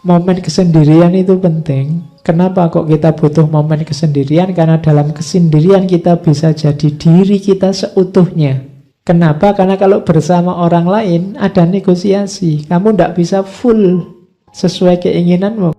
Momen kesendirian itu penting. Kenapa kok kita butuh momen kesendirian? Karena dalam kesendirian kita bisa jadi diri kita seutuhnya. Kenapa? Karena kalau bersama orang lain ada negosiasi. Kamu tidak bisa full sesuai keinginanmu.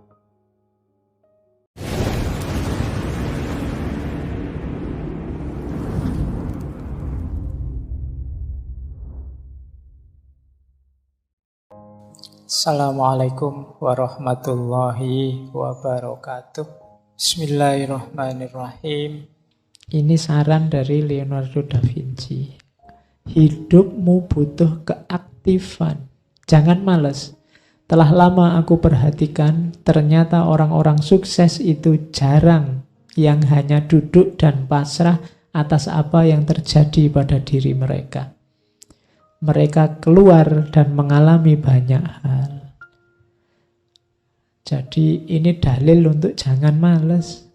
Assalamualaikum warahmatullahi wabarakatuh. Bismillahirrahmanirrahim. Ini saran dari Leonardo da Vinci. Hidupmu butuh keaktifan. Jangan malas. Telah lama aku perhatikan, ternyata orang-orang sukses itu jarang yang hanya duduk dan pasrah atas apa yang terjadi pada diri mereka. Mereka keluar dan mengalami banyak hal. Jadi ini dalil untuk jangan males.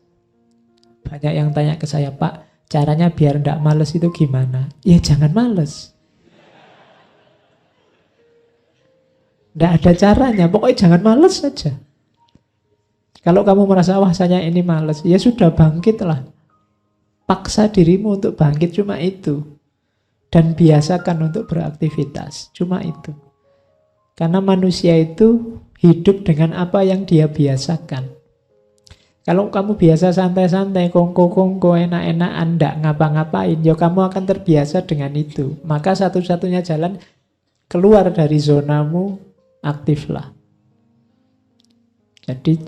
Banyak yang tanya ke saya, Pak, caranya biar tidak males itu gimana? Ya jangan males. Tidak ada caranya, pokoknya jangan males saja. Kalau kamu merasa, wah saya ini males, ya sudah bangkitlah. Paksa dirimu untuk bangkit, cuma itu. Dan biasakan untuk beraktivitas. Cuma itu. Karena manusia itu hidup dengan apa yang dia biasakan. Kalau kamu biasa santai-santai, kongko-kongko, enak-enakan, ndak ngapa-ngapain, ya kamu akan terbiasa dengan itu. Maka satu-satunya jalan keluar dari zonamu, aktiflah. Jadi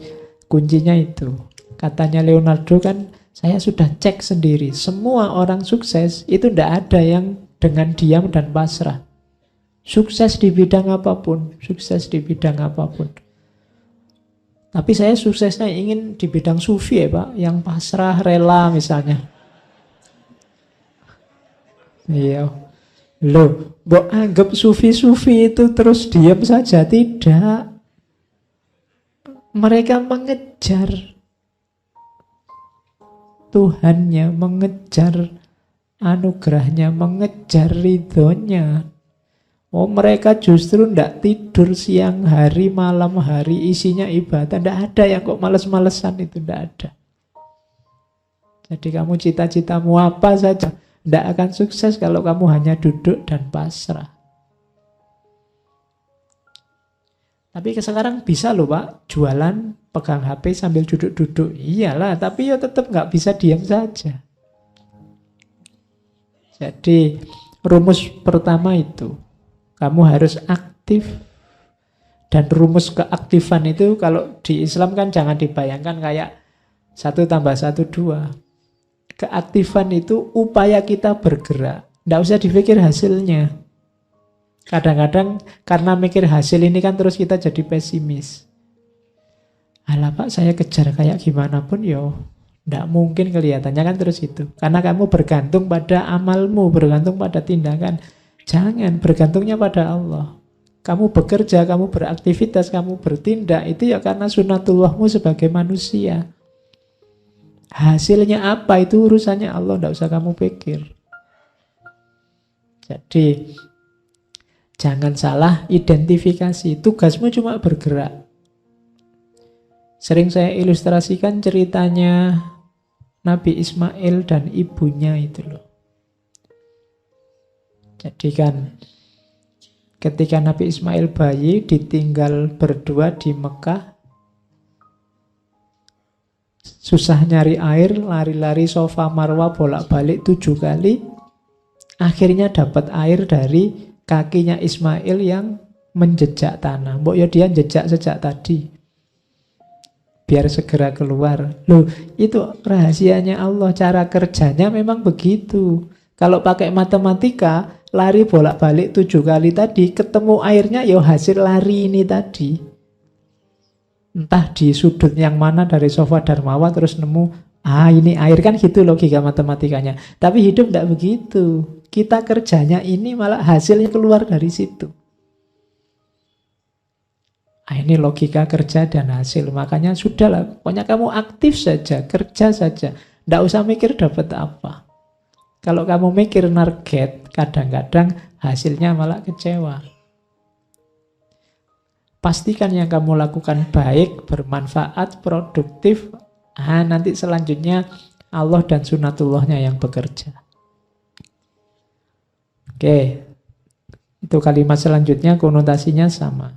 kuncinya itu. Katanya Leonardo kan, saya sudah cek sendiri. Semua orang sukses itu ndak ada yang dengan diam dan pasrah. Sukses di bidang apapun. Sukses di bidang apapun. Tapi saya suksesnya ingin di bidang sufi ya Pak. Yang pasrah, rela misalnya. Iya. Loh, mbok anggap sufi-sufi itu terus diam saja? Tidak. Mereka mengejar Tuhannya, mengejar anugerahnya, mengejar ridhonya. Oh, mereka justru tidak tidur siang hari, malam hari, isinya ibadah. Tidak ada yang kok males-malesan itu, tidak ada. Jadi kamu cita-citamu apa saja, tidak akan sukses kalau kamu hanya duduk dan pasrah. Tapi sekarang bisa loh Pak, jualan, pegang HP sambil duduk-duduk. Iyalah, tapi ya tetap nggak bisa diam saja. Jadi rumus pertama itu, kamu harus aktif. Dan rumus keaktifan itu kalau di Islam kan jangan dibayangkan kayak 1 tambah 1, 2. Keaktifan itu upaya kita bergerak. Tidak usah dipikir hasilnya. Kadang-kadang karena mikir hasil ini kan terus kita jadi pesimis. Alah Pak, saya kejar kayak gimana pun yo. Tidak mungkin kelihatannya kan terus itu. Karena kamu bergantung pada amalmu, bergantung pada tindakan. Jangan, bergantungnya pada Allah. Kamu bekerja, kamu beraktivitas, kamu bertindak, itu ya karena sunatullahmu sebagai manusia. Hasilnya apa, itu urusannya Allah, tidak usah kamu pikir. Jadi, jangan salah identifikasi. Tugasmu cuma bergerak. Sering saya ilustrasikan ceritanya Nabi Ismail dan ibunya itu loh. Jadi kan ketika Nabi Ismail bayi ditinggal berdua di Mekah, susah nyari air, lari-lari Safa Marwa bolak-balik 7 kali, akhirnya dapat air dari kakinya Ismail yang menjejak tanah. Mbok ya dia jejak sejak tadi. Biar segera keluar. Loh, itu rahasianya Allah. Cara kerjanya memang begitu. Kalau pakai matematika, lari bolak-balik 7 kali tadi, ketemu airnya ya hasil lari ini tadi. Entah di sudut yang mana dari Safa dan Marwa terus nemu, ini air, kan gitu logika matematikanya. Tapi hidup tidak begitu. Kita kerjanya ini malah hasilnya keluar dari situ. Ini logika kerja dan hasil. Makanya sudahlah, pokoknya kamu aktif saja, kerja saja. Tidak usah mikir dapat apa. Kalau kamu mikir target, kadang-kadang hasilnya malah kecewa. Pastikan yang kamu lakukan baik, bermanfaat, produktif. Nanti selanjutnya Allah dan sunatullahnya yang bekerja. Oke, itu kalimat selanjutnya konotasinya sama.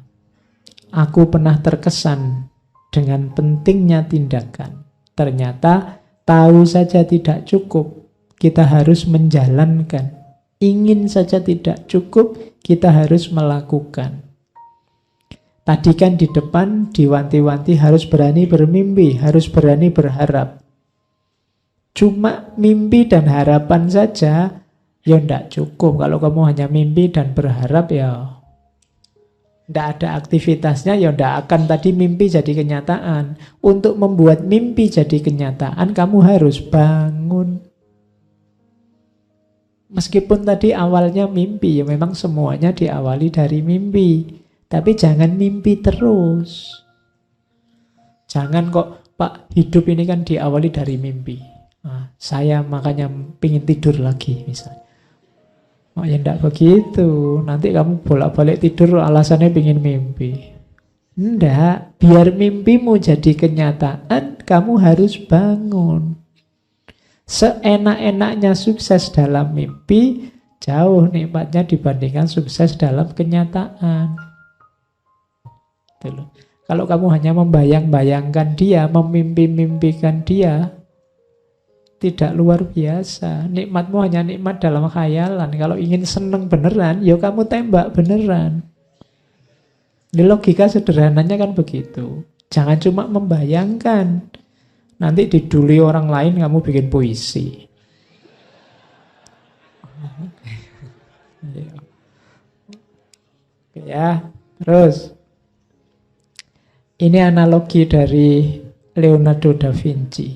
Aku pernah terkesan dengan pentingnya tindakan. Ternyata tahu saja tidak cukup, kita harus menjalankan. Ingin saja tidak cukup, kita harus melakukan. Tadi kan di depan diwanti-wanti harus berani bermimpi, harus berani berharap. Cuma mimpi dan harapan saja, ya tidak cukup. Kalau kamu hanya mimpi dan berharap, ya tidak ada aktivitasnya, ya tidak akan tadi mimpi jadi kenyataan. Untuk membuat mimpi jadi kenyataan, kamu harus bangun. Meskipun tadi awalnya mimpi, ya memang semuanya diawali dari mimpi. Tapi jangan mimpi terus. Jangan kok, Pak, hidup ini kan diawali dari mimpi. Saya makanya pingin tidur lagi misalnya. Oh ya enggak begitu. Nanti kamu bolak-balik tidur alasannya pingin mimpi. Enggak, biar mimpimu jadi kenyataan, kamu harus bangun. Seenak-enaknya sukses dalam mimpi, jauh nikmatnya dibandingkan sukses dalam kenyataan. Kalau kamu hanya membayang-bayangkan dia, memimpi-mimpikan dia, tidak luar biasa. Nikmatmu hanya nikmat dalam khayalan. Kalau ingin seneng beneran, ya kamu tembak beneran. Ini logika sederhananya kan begitu. Jangan cuma membayangkan. Nanti diduli orang lain, kamu bikin puisi. Ya, terus. Ini analogi dari Leonardo da Vinci.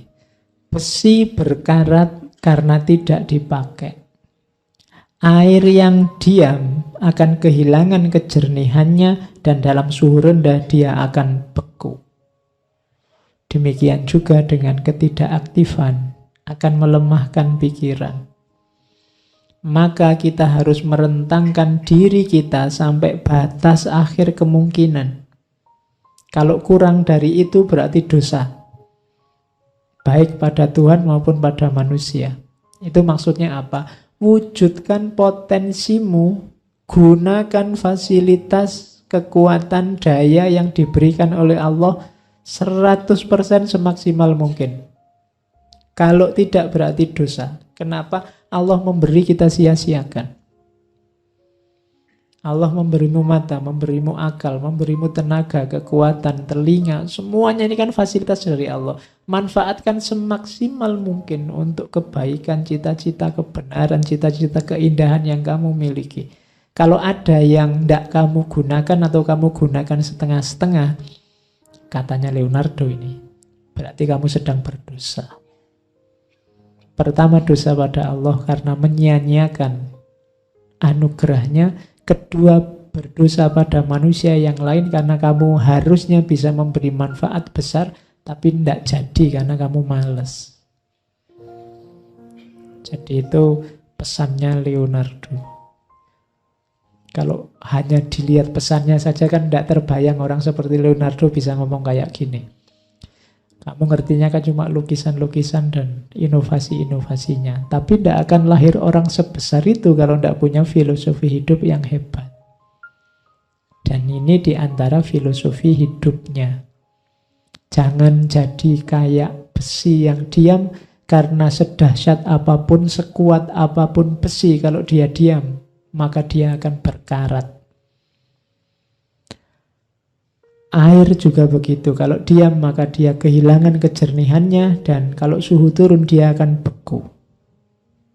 Besi berkarat karena tidak dipakai. Air yang diam akan kehilangan kejernihannya dan dalam suhu rendah dia akan beku. Demikian juga dengan ketidakaktifan akan melemahkan pikiran. Maka kita harus merentangkan diri kita sampai batas akhir kemungkinan. Kalau kurang dari itu berarti dosa. Baik pada Tuhan maupun pada manusia. Itu maksudnya apa? Wujudkan potensimu, gunakan fasilitas, kekuatan, daya yang diberikan oleh Allah 100% semaksimal mungkin. Kalau tidak berarti dosa. Kenapa? Allah memberi kita sia-siakan. Allah memberimu mata, memberimu akal, memberimu tenaga, kekuatan, telinga. Semuanya ini kan fasilitas dari Allah. Manfaatkan semaksimal mungkin untuk kebaikan, cita-cita, kebenaran, cita-cita, keindahan yang kamu miliki. Kalau ada yang tidak kamu gunakan atau kamu gunakan setengah-setengah, katanya Leonardo ini, berarti kamu sedang berdosa. Pertama, dosa pada Allah karena menyia-nyiakan anugerahnya. Kedua, berdosa pada manusia yang lain karena kamu harusnya bisa memberi manfaat besar, tapi tidak jadi karena kamu malas. Jadi itu pesannya Leonardo. Kalau hanya dilihat pesannya saja kan tidak terbayang orang seperti Leonardo bisa ngomong kayak gini. Kamu ngertinya kan cuma lukisan-lukisan dan inovasi-inovasinya. Tapi tidak akan lahir orang sebesar itu kalau tidak punya filosofi hidup yang hebat. Dan ini diantara filosofi hidupnya. Jangan jadi kayak besi yang diam karena sedahsyat apapun, sekuat apapun besi, kalau dia diam, maka dia akan berkarat. Air juga begitu, kalau diam maka dia kehilangan kejernihannya dan kalau suhu turun dia akan beku.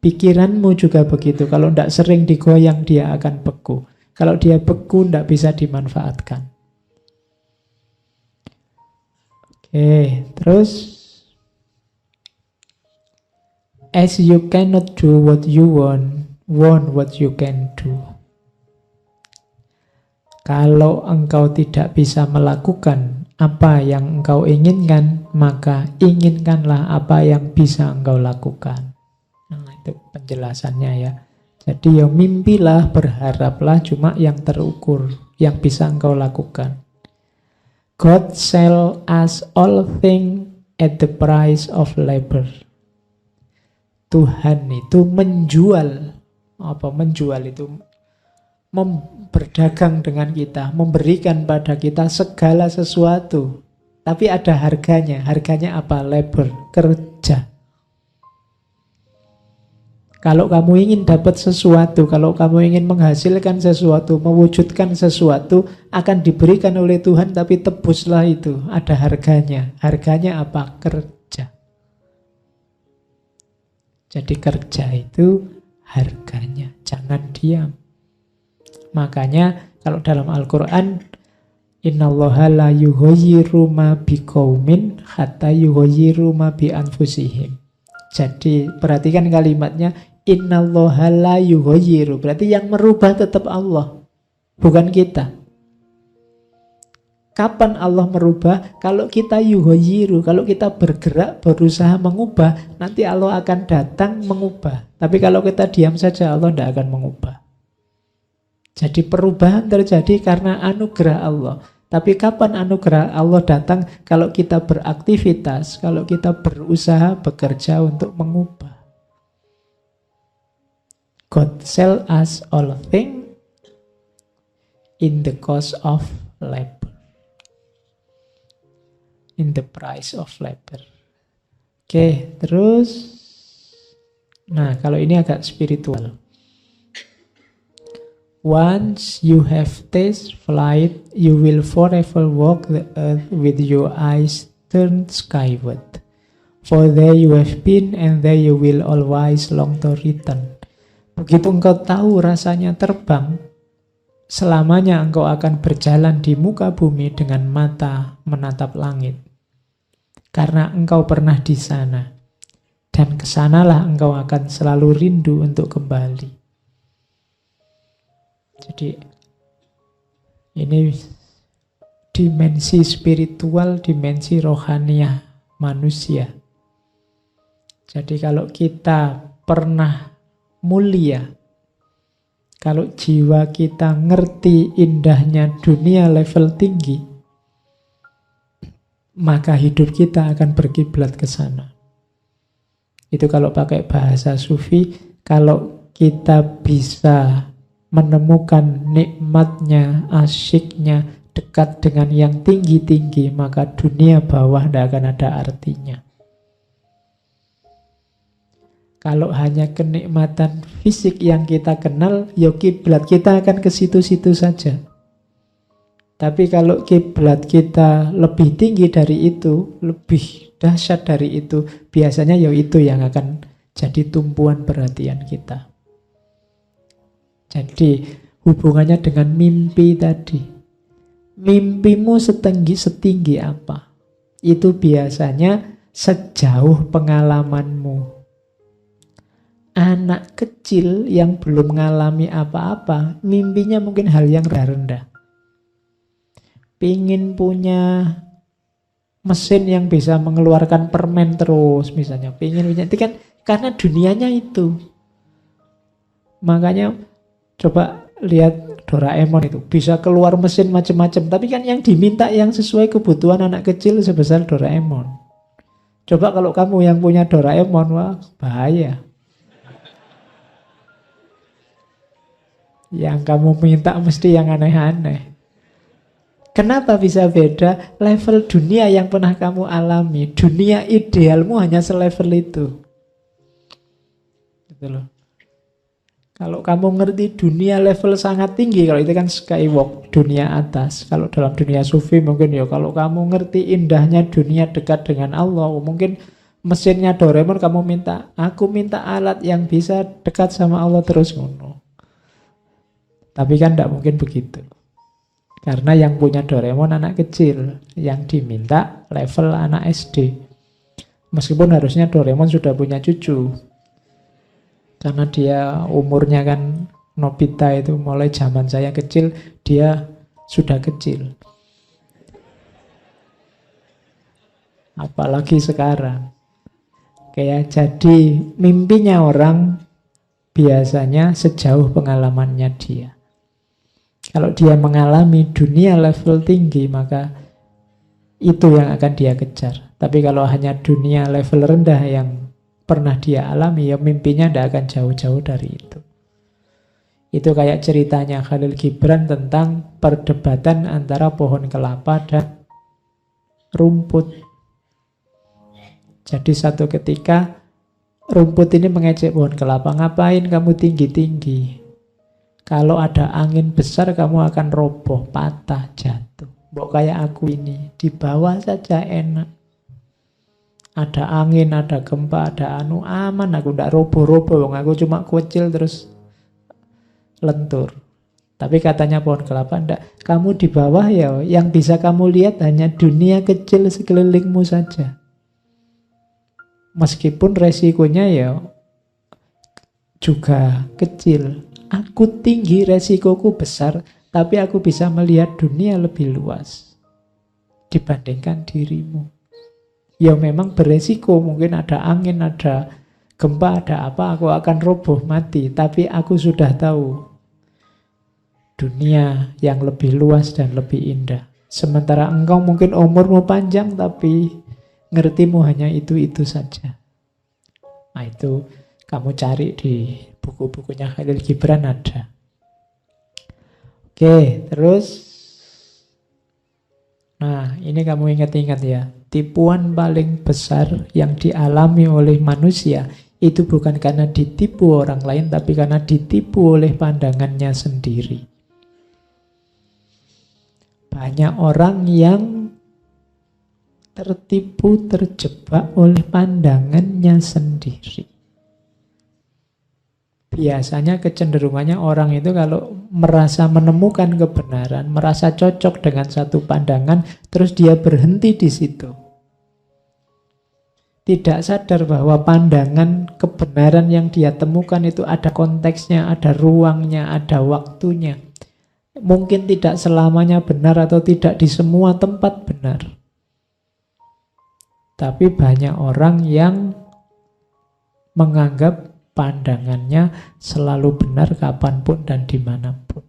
Pikiranmu juga begitu, kalau tidak sering digoyang dia akan beku. Kalau dia beku tidak bisa dimanfaatkan. Oke, terus as you cannot do what you want what you can do. Kalau engkau tidak bisa melakukan apa yang engkau inginkan, maka inginkanlah apa yang bisa engkau lakukan. Nah, itu penjelasannya ya. Jadi ya mimpilah, berharaplah cuma yang terukur, yang bisa engkau lakukan. God sell us all things at the price of labor. Tuhan itu menjual, apa menjual itu? Berdagang dengan kita, memberikan pada kita segala sesuatu. Tapi ada harganya. Harganya apa? Labor, kerja. Kalau kamu ingin dapat sesuatu, kalau kamu ingin menghasilkan sesuatu, mewujudkan sesuatu, akan diberikan oleh Tuhan, tapi tebuslah itu. Ada harganya. Harganya apa? Kerja. Jadi kerja itu harganya. Jangan diam. Makanya kalau dalam Al-Quran, innallaha la yughayyiru ma biqaumin hatta yughayyiru ma bi anfusihim. Jadi perhatikan kalimatnya, innallaha la yughayyiru. Berarti yang merubah tetap Allah, bukan kita. Kapan Allah merubah? Kalau kita yughayyiru, kalau kita bergerak, berusaha mengubah, nanti Allah akan datang mengubah. Tapi kalau kita diam saja, Allah tidak akan mengubah. Jadi perubahan terjadi karena anugerah Allah. Tapi kapan anugerah Allah datang? Kalau kita beraktivitas, kalau kita berusaha, bekerja untuk mengubah. God sell us all things in the cost of labor. In the price of labor. Oke, terus. Nah, kalau ini agak spiritual. Once you have tasted flight, you will forever walk the earth with your eyes turned skyward. For there you have been, and there you will always long to return. Begitu engkau tahu rasanya terbang, selamanya engkau akan berjalan di muka bumi dengan mata menatap langit. Karena engkau pernah di sana, dan kesanalah engkau akan selalu rindu untuk kembali. Jadi ini dimensi spiritual, dimensi rohaniah manusia. Jadi kalau kita pernah mulia, kalau jiwa kita ngerti indahnya dunia level tinggi, maka hidup kita akan berkiblat ke sana. Itu kalau pakai bahasa sufi, kalau kita bisa menemukan nikmatnya, asyiknya, dekat dengan yang tinggi-tinggi, maka dunia bawah tidak akan ada artinya. Kalau hanya kenikmatan fisik yang kita kenal, ya kiblat kita akan ke situ-situ saja. Tapi kalau kiblat kita lebih tinggi dari itu, lebih dahsyat dari itu, biasanya ya itu yang akan jadi tumpuan perhatian kita. Jadi hubungannya dengan mimpi tadi. Mimpimu setinggi apa? Itu biasanya sejauh pengalamanmu. Anak kecil yang belum mengalami apa-apa, mimpinya mungkin hal yang rendah. Pingin punya mesin yang bisa mengeluarkan permen terus, misalnya. Pingin punya, itu kan karena dunianya itu. Makanya coba lihat Doraemon itu, bisa keluar mesin macam-macam, tapi kan yang diminta yang sesuai kebutuhan anak kecil sebesar Doraemon. Coba kalau kamu yang punya Doraemon, wah bahaya. Yang kamu minta mesti yang aneh-aneh. Kenapa bisa beda? Level dunia yang pernah kamu alami, dunia idealmu hanya selevel itu. Gitu loh. Kalau kamu ngerti dunia level sangat tinggi, kalau itu kan skywalk, dunia atas. Kalau dalam dunia sufi mungkin ya, kalau kamu ngerti indahnya dunia dekat dengan Allah, mungkin mesinnya Doraemon kamu minta, aku minta alat yang bisa dekat sama Allah terus ngono. Tapi kan tidak mungkin begitu. Karena yang punya Doraemon anak kecil, yang diminta level anak SD. Meskipun harusnya Doraemon sudah punya cucu. Karena dia umurnya kan Nobita itu mulai zaman saya kecil, dia sudah kecil. Apalagi sekarang. Kayak jadi mimpinya orang biasanya sejauh pengalamannya dia. Kalau dia mengalami dunia level tinggi, maka itu yang akan dia kejar. Tapi kalau hanya dunia level rendah yang pernah dia alami, ya mimpinya tidak akan jauh-jauh dari itu. Itu kayak ceritanya Khalil Gibran tentang perdebatan antara pohon kelapa dan rumput. Jadi satu ketika rumput ini mengejek pohon kelapa, ngapain kamu tinggi-tinggi? Kalau ada angin besar kamu akan roboh, patah, jatuh. Mbok kayak aku ini, di bawah saja enak. Ada angin, ada gempa, ada aman, aku ndak roboh-roboh, aku cuma kecil terus lentur. Tapi katanya pohon kelapa, ndak, kamu di bawah ya, yang bisa kamu lihat hanya dunia kecil sekelilingmu saja. Meskipun resikonya ya juga kecil. Aku tinggi, resikoku besar, tapi aku bisa melihat dunia lebih luas dibandingkan dirimu. Ya memang beresiko, mungkin ada angin, ada gempa, ada apa, aku akan roboh mati. Tapi aku sudah tahu dunia yang lebih luas dan lebih indah. Sementara engkau mungkin umurmu panjang, tapi ngertimu hanya itu-itu saja. Nah itu kamu cari di buku-bukunya Khalil Gibran ada. Oke, terus. Nah, ini kamu ingat-ingat ya. Tipuan paling besar yang dialami oleh manusia itu bukan karena ditipu orang lain, tapi karena ditipu oleh pandangannya sendiri. Banyak orang yang tertipu, terjebak oleh pandangannya sendiri. Biasanya kecenderungannya orang itu kalau merasa menemukan kebenaran, merasa cocok dengan satu pandangan, terus dia berhenti di situ. Tidak sadar bahwa pandangan kebenaran yang dia temukan itu ada konteksnya, ada ruangnya, ada waktunya. Mungkin tidak selamanya benar atau tidak di semua tempat benar. Tapi banyak orang yang menganggap pandangannya selalu benar kapanpun dan dimanapun.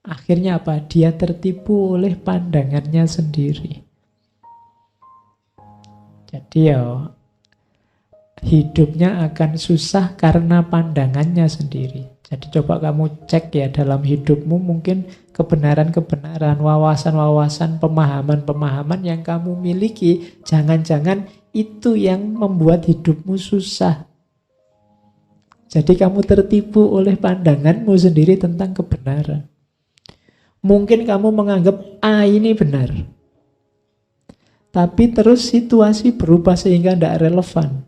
Akhirnya apa? Dia tertipu oleh pandangannya sendiri. Jadi ya hidupnya akan susah karena pandangannya sendiri. Jadi coba kamu cek ya dalam hidupmu, mungkin kebenaran-kebenaran, wawasan-wawasan, pemahaman-pemahaman yang kamu miliki, jangan-jangan itu yang membuat hidupmu susah. Jadi kamu tertipu oleh pandanganmu sendiri tentang kebenaran. Mungkin kamu menganggap A ini benar. Tapi terus situasi berubah sehingga tidak relevan.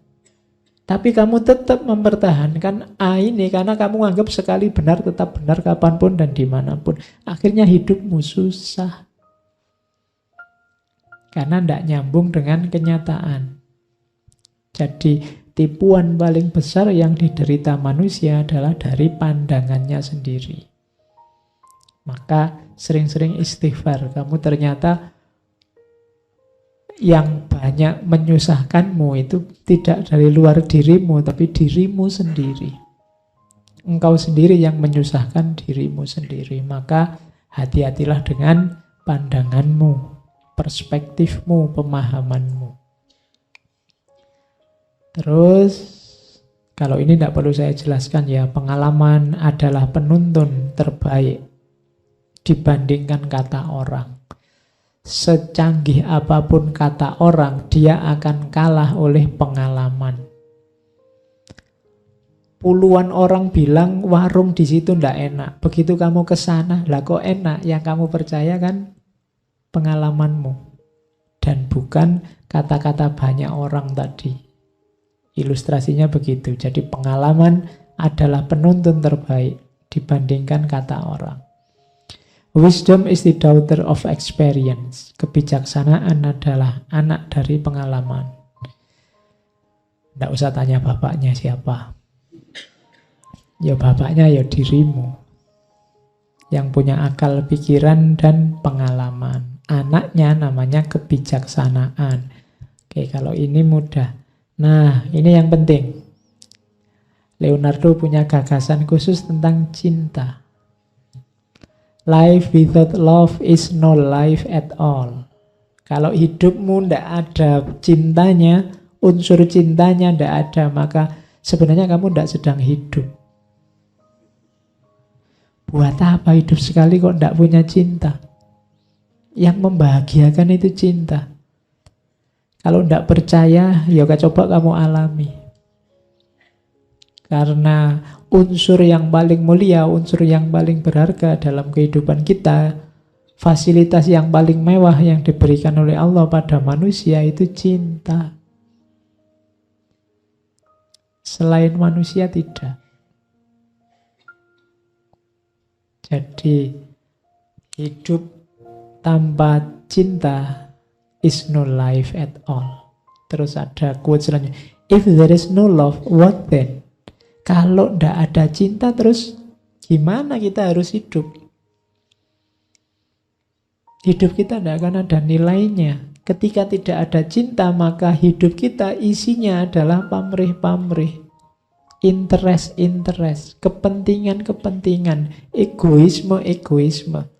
Tapi kamu tetap mempertahankan A ini karena kamu anggap sekali benar tetap benar kapanpun dan dimanapun. Akhirnya hidupmu susah. Karena tidak nyambung dengan kenyataan. Jadi tipuan paling besar yang diderita manusia adalah dari pandangannya sendiri. Maka sering-sering istighfar. Kamu ternyata yang banyak menyusahkanmu itu tidak dari luar dirimu, tapi dirimu sendiri. Engkau sendiri yang menyusahkan dirimu sendiri. Maka hati-hatilah dengan pandanganmu, perspektifmu, pemahamanmu. Terus, kalau ini tidak perlu saya jelaskan ya, pengalaman adalah penuntun terbaik dibandingkan kata orang. Secanggih apapun kata orang, dia akan kalah oleh pengalaman. Puluhan orang bilang warung di situ tidak enak. Begitu kamu ke sana, lah kok enak? Yang kamu percaya kan pengalamanmu. Dan bukan kata-kata banyak orang tadi. Ilustrasinya begitu. Jadi pengalaman adalah penuntun terbaik dibandingkan kata orang. Wisdom is the daughter of experience. Kebijaksanaan adalah anak dari pengalaman. Tidak usah tanya bapaknya siapa. Ya bapaknya ya dirimu. Yang punya akal, pikiran, dan pengalaman. Anaknya namanya kebijaksanaan. Oke, kalau ini mudah. Nah, ini yang penting. Leonardo punya gagasan khusus tentang cinta. Life without love is no life at all. Kalau hidupmu ndak ada cintanya, unsur cintanya ndak ada, maka sebenarnya kamu ndak sedang hidup. Buat apa hidup sekali kok ndak punya cinta? Yang membahagiakan itu cinta. Kalau ndak percaya, ya coba kamu alami. Karena unsur yang paling mulia, unsur yang paling berharga dalam kehidupan kita, fasilitas yang paling mewah yang diberikan oleh Allah pada manusia itu cinta. Selain manusia tidak. Jadi hidup tanpa cinta is no life at all. Terus ada quote selanjutnya, if there is no love, what then? Kalau ndak ada cinta, terus gimana kita harus hidup? Hidup kita tidak akan ada nilainya. Ketika tidak ada cinta, maka hidup kita isinya adalah pamrih-pamrih, interest-interest, kepentingan-kepentingan, egoisme-egoisme.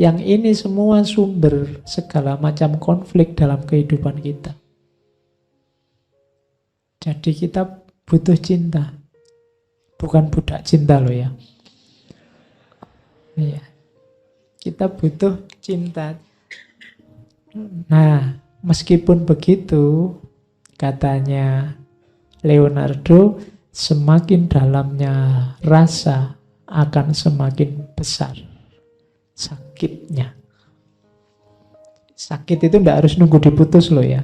Yang ini semua sumber segala macam konflik dalam kehidupan kita. Jadi kita butuh cinta. Bukan budak cinta loh ya. Iya. Kita butuh cinta. Nah, meskipun begitu, katanya Leonardo, semakin dalamnya rasa akan semakin besar sakitnya. Sakit itu tidak harus nunggu diputus loh ya.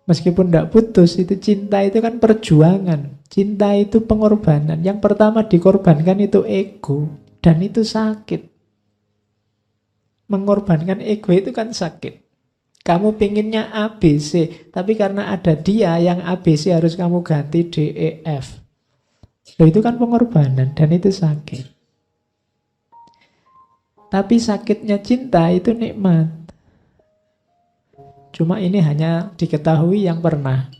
Meskipun tidak putus, itu cinta itu kan perjuangan. Cinta itu pengorbanan. Yang pertama dikorbankan itu ego. Dan itu sakit. Mengorbankan ego itu kan sakit. Kamu pinginnya ABC, tapi karena ada dia yang ABC harus kamu ganti DEF. Loh, itu kan pengorbanan dan itu sakit. Tapi sakitnya cinta itu nikmat. Cuma ini hanya diketahui yang pernah.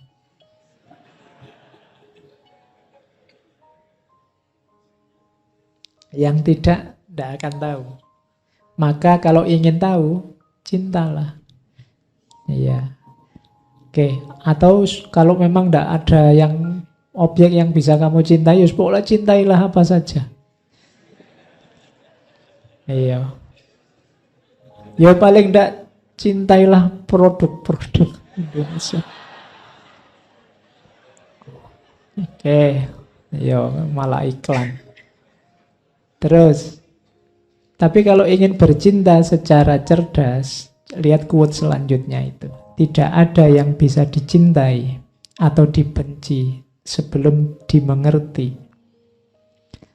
Yang tidak akan tahu. Maka kalau ingin tahu, cintalah. Iya. Oke, atau kalau memang tidak ada yang objek yang bisa kamu cintai, ya pokoknya cintailah apa saja. Iya. Ya paling tidak cintailah produk-produk Indonesia. Oke, ya malah iklan. Terus, tapi kalau ingin bercinta secara cerdas, lihat quote selanjutnya itu. Tidak ada yang bisa dicintai atau dibenci sebelum dimengerti.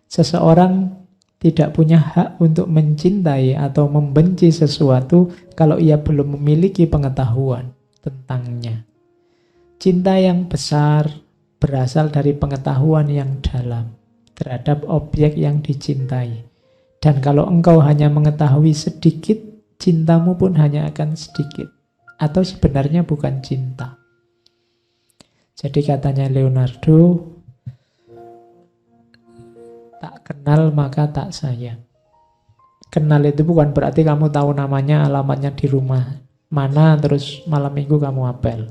Seseorang tidak punya hak untuk mencintai atau membenci sesuatu kalau ia belum memiliki pengetahuan tentangnya. Cinta yang besar berasal dari pengetahuan yang dalam terhadap objek yang dicintai. Dan kalau engkau hanya mengetahui sedikit, cintamu pun hanya akan sedikit. Atau sebenarnya bukan cinta. Jadi katanya Leonardo, tak kenal maka tak sayang. Kenal itu bukan berarti kamu tahu namanya, alamatnya di rumah mana, terus malam minggu kamu apel.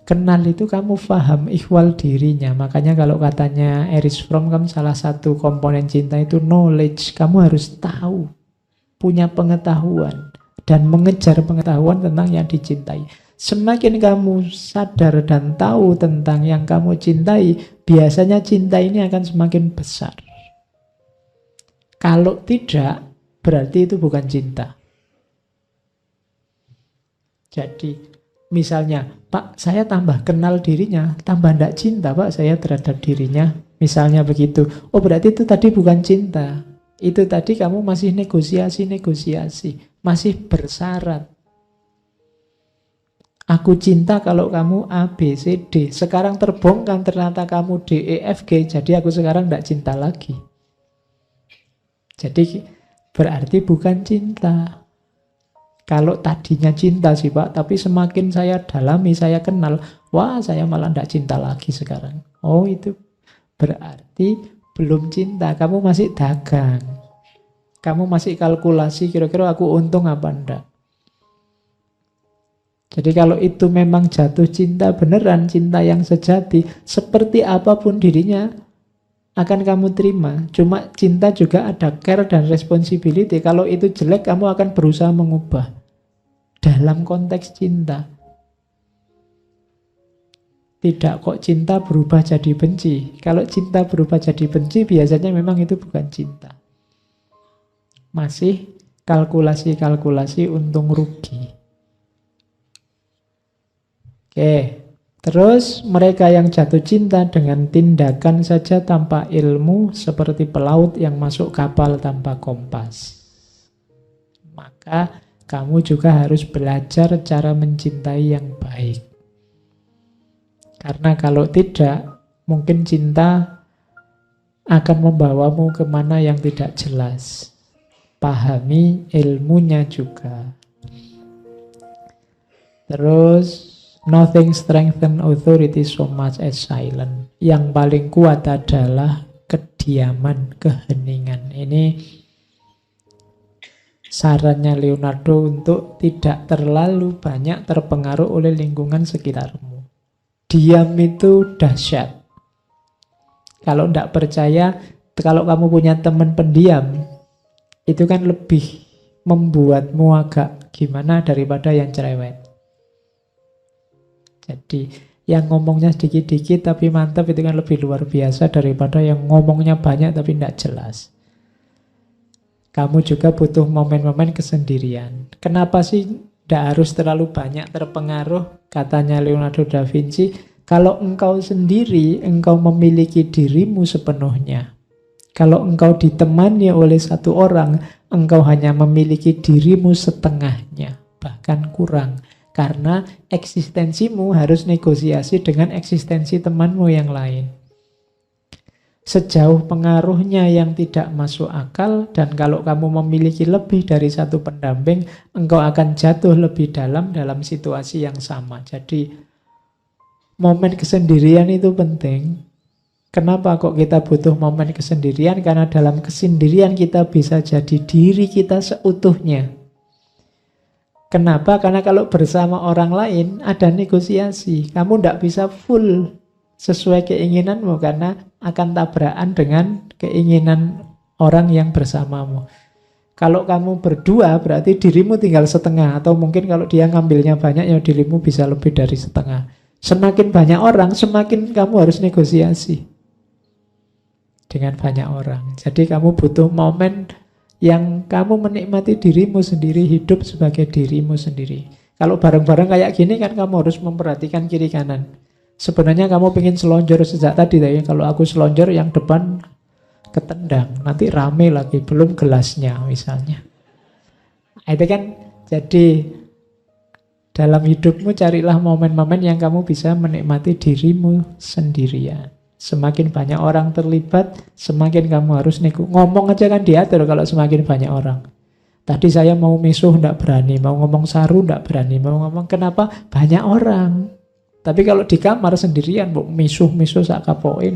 Kenal itu kamu paham ihwal dirinya. Makanya kalau katanya Erich Fromm, kan salah satu komponen cinta itu knowledge. Kamu harus tahu, punya pengetahuan, dan mengejar pengetahuan tentang yang dicintai. Semakin kamu sadar dan tahu tentang yang kamu cintai, biasanya cinta ini akan semakin besar. Kalau tidak, berarti itu bukan cinta. Jadi misalnya, Pak, saya tambah kenal dirinya, tambah tidak cinta Pak saya terhadap dirinya. Misalnya begitu. Oh, berarti itu tadi bukan cinta. Itu tadi kamu masih negosiasi, masih bersyarat. Aku cinta kalau kamu A, B, C, D. Sekarang terbongkar ternyata kamu D, E, F, G. Jadi aku sekarang tidak cinta lagi. Jadi berarti bukan cinta. Kalau tadinya cinta sih Pak, tapi semakin saya dalami, saya kenal, wah saya malah tidak cinta lagi sekarang. Oh, itu berarti belum cinta, kamu masih dagang. Kamu masih kalkulasi, kira-kira aku untung apa enggak. Jadi kalau itu memang jatuh cinta beneran, cinta yang sejati, seperti apapun dirinya akan kamu terima. Cuma cinta juga ada care dan responsibility. Kalau itu jelek, kamu akan berusaha mengubah. Dalam konteks cinta. Tidak kok cinta berubah jadi benci. Kalau cinta berubah jadi benci, biasanya memang itu bukan cinta. Masih kalkulasi-kalkulasi untung rugi. Oke, terus mereka yang jatuh cinta dengan tindakan saja tanpa ilmu seperti pelaut yang masuk kapal tanpa kompas. Maka kamu juga harus belajar cara mencintai yang baik. Karena kalau tidak, mungkin cinta akan membawamu kemana yang tidak jelas. Pahami ilmunya juga. Terus, nothing strengthen authority so much as silence. Yang paling kuat adalah kediaman, keheningan. Ini sarannya Leonardo untuk tidak terlalu banyak terpengaruh oleh lingkungan sekitarmu. Diam itu dahsyat. Kalau tidak percaya, kalau kamu punya teman pendiam, itu kan lebih membuatmu agak gimana daripada yang cerewet. Jadi yang ngomongnya sedikit-dikit tapi mantap itu kan lebih luar biasa daripada yang ngomongnya banyak tapi tidak jelas. Kamu juga butuh momen-momen kesendirian. Kenapa sih tidak harus terlalu banyak terpengaruh? Katanya Leonardo da Vinci, kalau engkau sendiri, engkau memiliki dirimu sepenuhnya. Kalau engkau ditemani oleh satu orang, engkau hanya memiliki dirimu setengahnya, bahkan kurang. Karena eksistensimu harus negosiasi dengan eksistensi temanmu yang lain. Sejauh pengaruhnya yang tidak masuk akal, dan kalau kamu memiliki lebih dari satu pendamping, engkau akan jatuh lebih dalam situasi yang sama. Jadi, momen kesendirian itu penting. Kenapa kok kita butuh momen kesendirian? Karena dalam kesendirian kita bisa jadi diri kita seutuhnya. Kenapa? Karena kalau bersama orang lain ada negosiasi. Kamu tidak bisa full sesuai keinginanmu karena akan tabrakan dengan keinginan orang yang bersamamu. Kalau kamu berdua berarti dirimu tinggal setengah, atau mungkin kalau dia ngambilnya banyak ya dirimu bisa lebih dari setengah. Semakin banyak orang, semakin kamu harus negosiasi dengan banyak orang. Jadi kamu butuh momen yang kamu menikmati dirimu sendiri, hidup sebagai dirimu sendiri. Kalau bareng-bareng kayak gini kan kamu harus memperhatikan kiri kanan. Sebenarnya kamu pengen selonjor sejak tadi, tapi kalau aku selonjor yang depan ketendang, nanti rame lagi, belum gelasnya misalnya. Itu kan jadi dalam hidupmu carilah momen-momen yang kamu bisa menikmati dirimu sendirian. Semakin banyak orang terlibat, semakin kamu harus ngomong aja kan diatur kalau semakin banyak orang. Tadi saya mau misuh tidak berani, mau ngomong saru tidak berani, mau ngomong kenapa? Banyak orang. Tapi kalau di kamar sendirian, misuh-misuh sak kapoke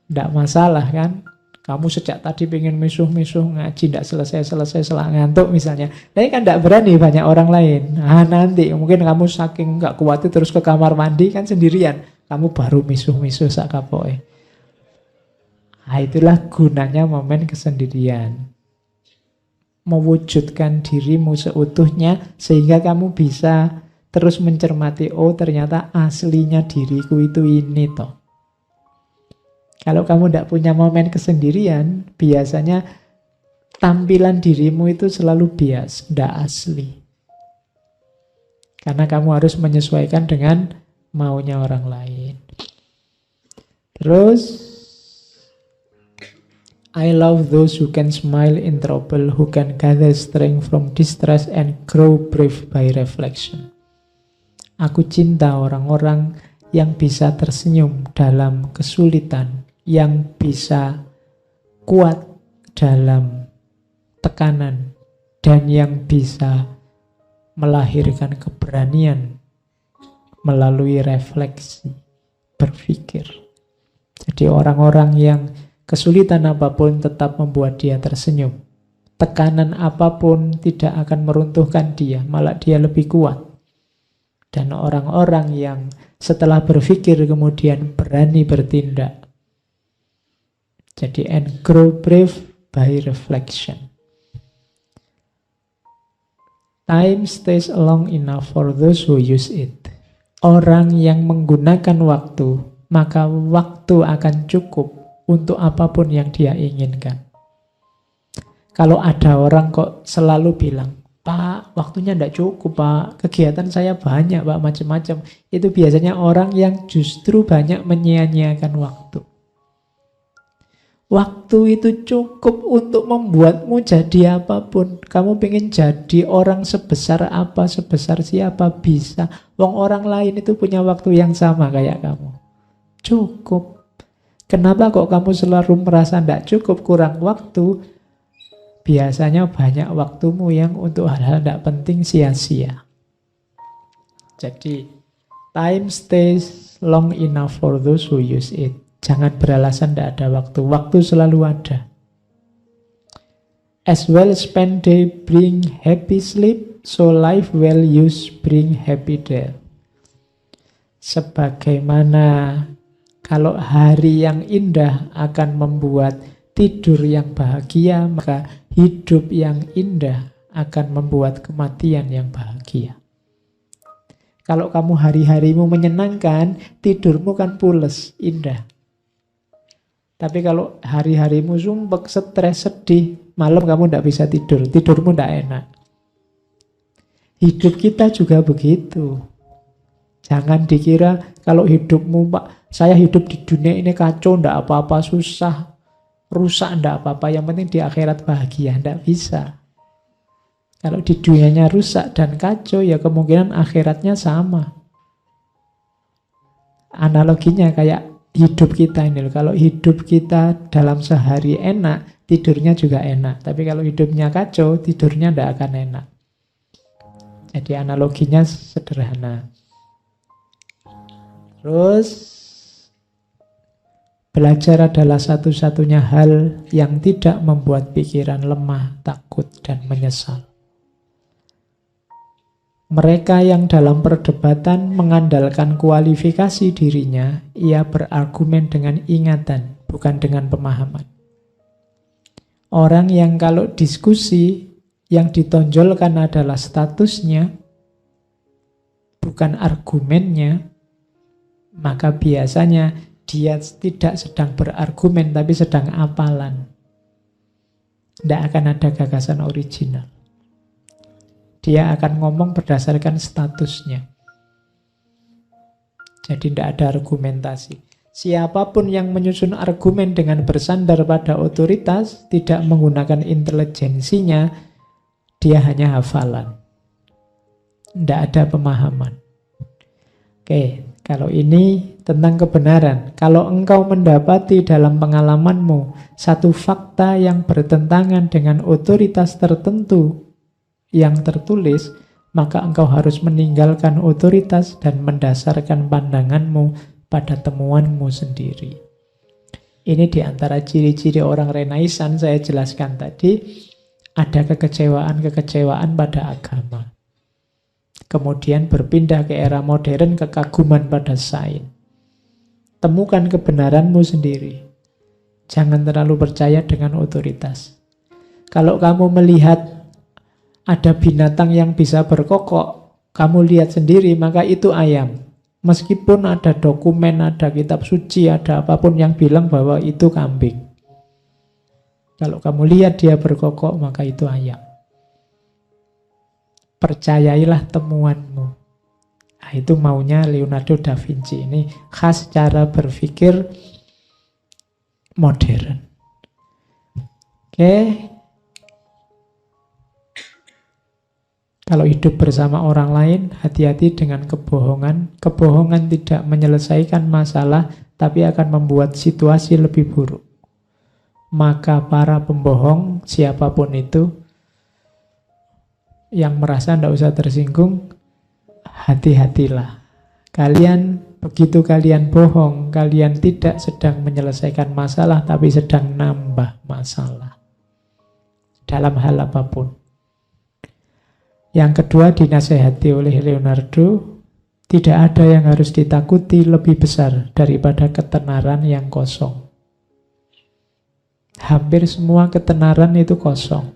tidak masalah kan. Kamu sejak tadi pengen misuh-misuh, ngaji tidak selesai-selesai, setelah ngantuk misalnya. Tapi kan tidak berani banyak orang lain. Nanti mungkin kamu saking nggak kuat terus ke kamar mandi kan sendirian. Kamu baru misuh-misuh sak kapoke. Itulah gunanya momen kesendirian. Mewujudkan dirimu seutuhnya sehingga kamu bisa terus mencermati, oh ternyata aslinya diriku itu ini toh. Kalau kamu tidak punya momen kesendirian, biasanya tampilan dirimu itu selalu bias, tidak asli. Karena kamu harus menyesuaikan dengan maunya orang lain. Terus, I love those who can smile in trouble, who can gather strength from distress and grow brave by reflection. Aku cinta orang-orang yang bisa tersenyum dalam kesulitan, yang bisa kuat dalam tekanan, dan yang bisa melahirkan keberanian melalui refleksi, berpikir. Jadi orang-orang yang kesulitan apapun tetap membuat dia tersenyum. tekanan apapun tidak akan meruntuhkan dia, malah dia lebih kuat. Dan orang-orang yang setelah berpikir kemudian berani bertindak. Jadi and grow brave by reflection. Time stays long enough for those who use it. Orang yang menggunakan waktu, maka waktu akan cukup untuk apapun yang dia inginkan. Kalau ada orang kok selalu bilang, Pak, waktunya tidak cukup, Pak. Kegiatan saya banyak, Pak, macam-macam. Itu biasanya orang yang justru banyak menyia-nyiakan waktu. Waktu itu cukup untuk membuatmu jadi apapun. Kamu pengen jadi orang sebesar apa, sebesar siapa, bisa. Wong orang lain itu punya waktu yang sama kayak kamu. Cukup. Kenapa kok kamu selalu merasa tidak cukup, kurang waktu? Biasanya banyak waktumu yang untuk hal-hal tidak penting sia-sia. Jadi, time stays long enough for those who use it. Jangan beralasan tidak ada waktu. Waktu selalu ada. As well spend day bring happy sleep, so life well used bring happy death. Sebagaimana kalau hari yang indah akan membuat tidur yang bahagia, maka hidup yang indah akan membuat kematian yang bahagia. Kalau kamu hari-harimu menyenangkan, tidurmu kan pules, indah. Tapi kalau hari-harimu sumpek, stres, sedih, malam kamu tidak bisa tidur, tidurmu tidak enak. Hidup kita juga begitu. Jangan dikira kalau hidupmu, Pak, saya hidup di dunia ini kacau, tidak apa-apa, susah, rusak, tidak apa-apa, yang penting di akhirat bahagia. Tidak bisa. Kalau di dunianya rusak dan kacau, ya kemungkinan akhiratnya sama. Analoginya kayak hidup kita ini. Kalau hidup kita dalam sehari enak, tidurnya juga enak. Tapi kalau hidupnya kacau, tidurnya tidak akan enak. Jadi analoginya sederhana. Terus, belajar adalah satu-satunya hal yang tidak membuat pikiran lemah, takut, dan menyesal. Mereka yang dalam perdebatan mengandalkan kualifikasi dirinya, ia berargumen dengan ingatan, bukan dengan pemahaman. Orang yang kalau diskusi, yang ditonjolkan adalah statusnya, bukan argumennya, maka biasanya dia tidak sedang berargumen, tapi sedang apalan. Tidak akan ada gagasan original. Dia akan ngomong berdasarkan statusnya. Jadi tidak ada argumentasi. Siapapun yang menyusun argumen dengan bersandar pada otoritas, tidak menggunakan intelijensinya, dia hanya hafalan. Tidak ada pemahaman. Oke, kalau ini tentang kebenaran. Kalau engkau mendapati dalam pengalamanmu satu fakta yang bertentangan dengan otoritas tertentu yang tertulis, maka engkau harus meninggalkan otoritas dan mendasarkan pandanganmu pada temuanmu sendiri. Ini diantara ciri-ciri orang Renaissance saya jelaskan tadi. Ada kekecewaan-kekecewaan pada agama. Kemudian berpindah ke era modern, kekaguman pada sains. Temukan kebenaranmu sendiri. Jangan terlalu percaya dengan otoritas. Kalau kamu melihat ada binatang yang bisa berkokok, kamu lihat sendiri, maka itu ayam. Meskipun ada dokumen, ada kitab suci, ada apapun yang bilang bahwa itu kambing. Kalau kamu lihat dia berkokok, maka itu ayam. Percayailah temuanmu. Nah, itu maunya Leonardo da Vinci. Ini khas cara berpikir modern. Oke. Kalau hidup bersama orang lain, hati-hati dengan kebohongan. Kebohongan tidak menyelesaikan masalah, tapi akan membuat situasi lebih buruk. Maka para pembohong, siapapun itu, yang merasa tidak usah tersinggung, hati-hatilah. Begitu kalian bohong, kalian tidak sedang menyelesaikan masalah, tapi sedang nambah masalah. dalam hal apapun. Yang kedua, dinasehati oleh Leonardo, tidak ada yang harus ditakuti lebih besar daripada ketenaran yang kosong. Hampir semua ketenaran itu kosong.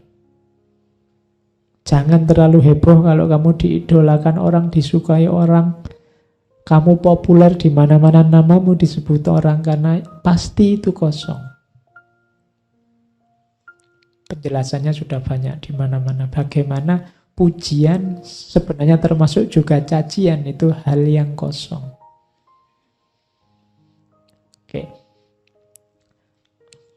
Jangan terlalu heboh kalau kamu diidolakan orang, disukai orang, kamu populer di mana-mana, namamu disebut orang, karena pasti itu kosong. Penjelasannya sudah banyak di mana-mana. Bagaimana pujian sebenarnya termasuk juga cacian, itu hal yang kosong. Oke.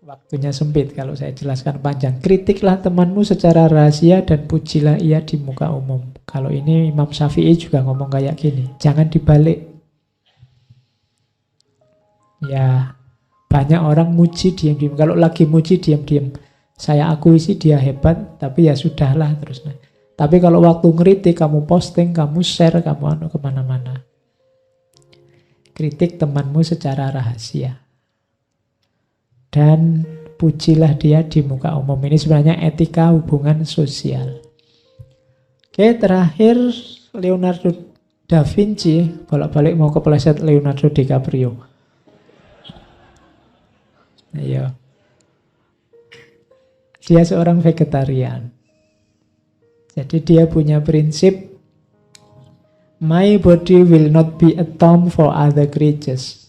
Waktunya sempit kalau saya jelaskan panjang. Kritiklah temanmu secara rahasia dan pujilah ia di muka umum. Kalau ini Imam Syafi'i juga ngomong kayak gini. Jangan dibalik. Ya, banyak orang muji diam-diam. Kalau lagi muji diam-diam. Saya akui sih dia hebat, tapi ya sudahlah terus. Tapi kalau waktu ngeritik, kamu posting, kamu share, kamu kemana-mana. Kritik temanmu secara rahasia. Dan pujilah dia di muka umum. Ini sebenarnya etika hubungan sosial. Oke, terakhir Leonardo da Vinci. Bolak-balik mau kepleset Leonardo DiCaprio. Ayo. Dia seorang vegetarian. Jadi dia punya prinsip, my body will not be a tomb for other creatures.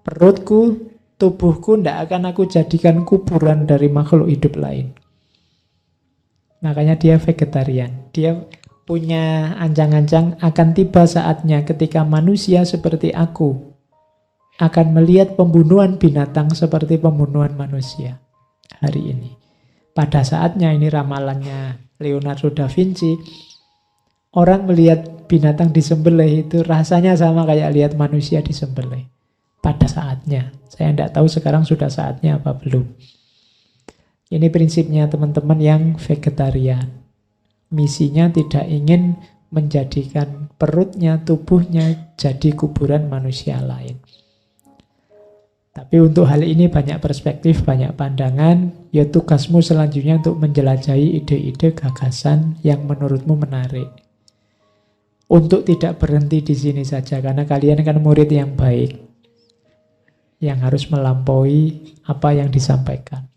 Perutku, tubuhku tidak akan aku jadikan kuburan dari makhluk hidup lain. Makanya dia vegetarian. Dia punya ancang-ancang akan tiba saatnya ketika manusia seperti aku akan melihat pembunuhan binatang seperti pembunuhan manusia hari ini. Pada saatnya, ini ramalannya Leonardo da Vinci, orang melihat binatang disembelih itu rasanya sama kayak lihat manusia disembelih. Pada saatnya. Saya tidak tahu sekarang sudah saatnya apa belum. Ini prinsipnya teman-teman yang vegetarian. Misinya tidak ingin menjadikan perutnya, tubuhnya jadi kuburan manusia lain. Tapi untuk hal ini banyak perspektif, banyak pandangan. Ya tugasmu selanjutnya untuk menjelajahi ide-ide, gagasan yang menurutmu menarik. Untuk tidak berhenti di sini saja, karena kalian kan murid yang baik, yang harus melampaui apa yang disampaikan.